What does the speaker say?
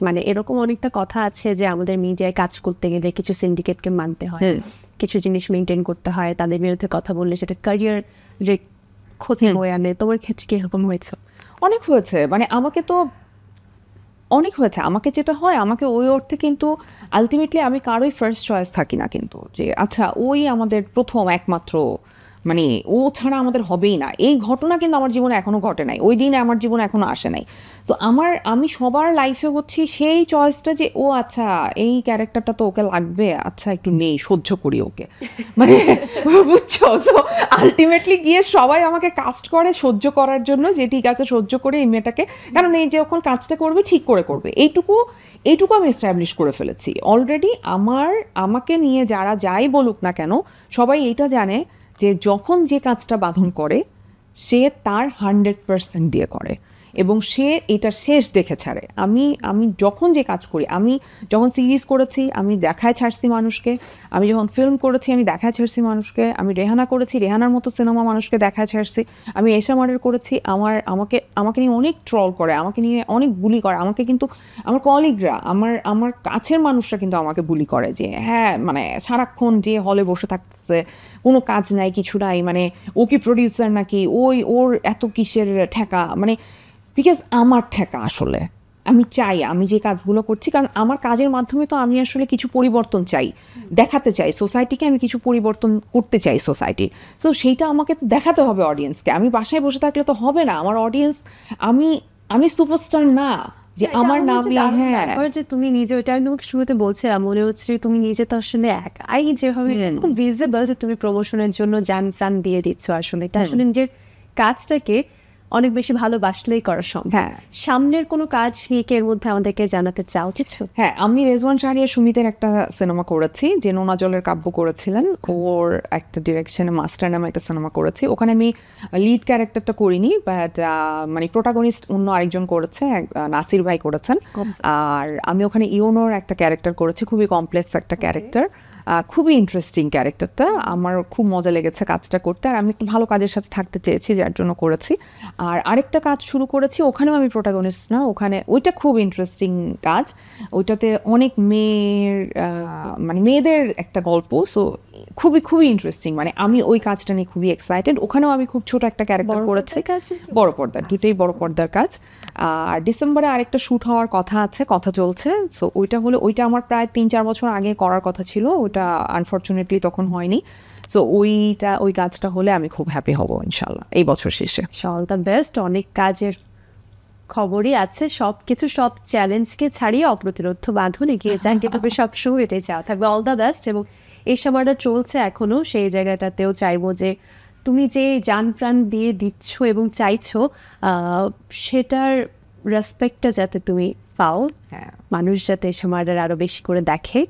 মানে এরকম অনেকটা কথা আছে যে আমাদের মিডিয়ায় কাজ করতে গেলে কিছু সিন্ডিকেটকে মানতে হয়, কিছু জিনিস মেনটেন করতে হয়, তাদের বিরুদ্ধে কথা বললে সেটা ক্যারিয়ার ক্ষতি বয়ে আনে। তোমার ক্ষেত্রে কি এরকম হয়েছে? অনেক হয়েছে, মানে আমাকে তো অনেক হয়েছে। আমাকে যেটা হয়, আমাকে ওই অর্থে কিন্তু আলটিমেটলি আমি কারোই ফার্স্ট চয়েস থাকি না, কিন্তু যে আচ্ছা ওই আমাদের প্রথম একমাত্র, মানে ও ছাড়া আমাদের হবেই না। এই ঘটনা কিন্তু আমার জীবনে এখনো ঘটে নাই, ওই দিন আমার জীবনে এখনো আসে নাই। তো আমি সবার লাইফে হচ্ছি সেই চয়েসটা যে ও আচ্ছা এই ক্যারেক্টারটা তো ওকে লাগবে, আচ্ছা একটু নেই, সহ্য করি ওকে, মানে বুঝছো? সো আলটিমেটলি গিয়ে সবাই আমাকে কাস্ট করে সহ্য করার জন্য, যে ঠিক আছে সহ্য করে এই মেয়েটাকে, কারণ এই যে যখন কাজটা করবে ঠিক করে করবে, এইটুকু আমি এস্টাবলিশ করে ফেলেছি অলরেডি। আমাকে নিয়ে যারা যাই বলুক না কেন, সবাই এইটা জানে যে যখন যে কাজটা বাঁধন করে সে তার 100% দিয়ে করে এবং সে এটা শেষ দেখে ছাড়ে। আমি যখন যে কাজ করি, আমি যখন সিরিজ করেছি আমি দেখায় ছাড়ছি মানুষকে, আমি যখন ফিল্ম করেছি আমি দেখায় ছাড়ছি মানুষকে, আমি রেহানা করেছি রেহানার মতো সিনেমা মানুষকে দেখায় ছাড়ছি, আমি এশা মার্ডার করেছি, আমাকে নিয়ে অনেক ট্রল করে, আমাকে নিয়ে অনেক বুলি করে, আমাকে কিন্তু আমার কলিগরা, আমার কাছের মানুষরা কিন্তু আমাকে বুলি করে যে হ্যাঁ মানে সারাক্ষণ যে হলে বসে থাকছে, কোনো কাজ নাই কিছু নাই, মানে ও কি প্রডিউসার নাকি, ওর এত কিসের ঠেকা, মানে বিকজ আমার ঠেকা আসলে আমি চাই আমি যে কাজগুলো করছি, কারণ আমার কাজের মাধ্যমে তো আমি আসলে কিছু পরিবর্তন চাই, দেখাতে চাই সোসাইটিকে, আমি কিছু পরিবর্তন করতে চাই সোসাইটির। সো সেইটা আমাকে তো দেখাতে হবে অডিয়েন্সকে। আমি বাসায় বসে থাকলে তো হবে না। আমার অডিয়েন্স, আমি সুপারস্টার না যে আমার নাম। হ্যাঁ, যে তুমি নিজে, ওইটা আমি তোমাকে শুরুতে বলছিলাম, মনে হচ্ছে তুমি নিজে তো আসলে একাই যেভাবে খুব ভিজিবল যে তুমি প্রমোশনের জন্য জান প্রাণ দিয়ে দিচ্ছ, আসলে এটা আসলে নিজের কাজটাকে অনেক বেশি ভালোবাসলেই করা সম্ভব। হ্যাঁ, সামনের কোনো কাজ নিয়ে কি এর মধ্যে আমাদেরকে জানাতে চাও কিছু? হ্যাঁ, আমি রেজওয়ান শাহরিয়ার সুমিতের একটা সিনেমা করেছি, যে নোনা জলের কাব্য করেছিলেন, ওর একটা ডিরেকশনে মাস্টার নামে একটা সিনেমা করেছি। ওখানে আমি লিড ক্যারেক্টারটা করিনি, বাট মানে প্রোটাগনিস্ট অন্য আরেকজন করেছে, নাসির ভাই করেছেন। আর আমি ওখানে ইওনোর একটা ক্যারেক্টার করেছি, খুবই কমপ্লেক্স একটা ক্যারেক্টার, খুবই ইন্টারেস্টিং ক্যারেক্টারটা। আমার খুব মজা লেগেছে কাজটা করতে, আর আমি একটু ভালো কাজের সাথে থাকতে চেয়েছি, যার জন্য করেছি। আর আরেকটা কাজ শুরু করেছি, ওখানেও আমি প্রোটাগনিস্ট না, ওখানে ওইটা খুব ইন্টারেস্টিং কাজ, ওইটাতে অনেক মানে মেয়েদের একটা গল্প, সো খুবই খুবই ইন্টারেস্টিং, মানে আমি ওই কাজটা নিয়ে খুবই এক্সাইটেড। ওখানেও আমি খুব ছোট একটা ক্যারেক্টার করেছি, বড় পর্দার, দুটোই বড় পর্দার কাজ। আর ডিসেম্বরে আরেকটা শ্যুট হওয়ার কথা আছে, কথা চলছে। সো ওইটা আমার প্রায় 3-4 বছর আগে করার কথা ছিল, ওইটা আনফর্চুনেটলি তখন হয়নি। সো ওই কাজটা হলে আমি খুব হ্যাপি হব ইনশাল্লাহ এই বছর শেষে। All the best. অনেক কাজের খবরই আছে, সবকিছু সব চ্যালেঞ্জকে ছাড়িয়ে অপ্রতিরোধ বাঁধন এগিয়ে যান, কিন্তু সবসময় এটাই চাওয়া থাকবে। All the best. এবং এই সময়টা চলছে এখনো, সেই জায়গাটাতেও চাইবো যে তুমি যে জান প্রাণ দিয়ে দিচ্ছ এবং চাইছো সেটার রেসপেক্টটা যাতে তুমি পাও, মানুষ যাতে এই সময়টা আরো বেশি করে দেখে।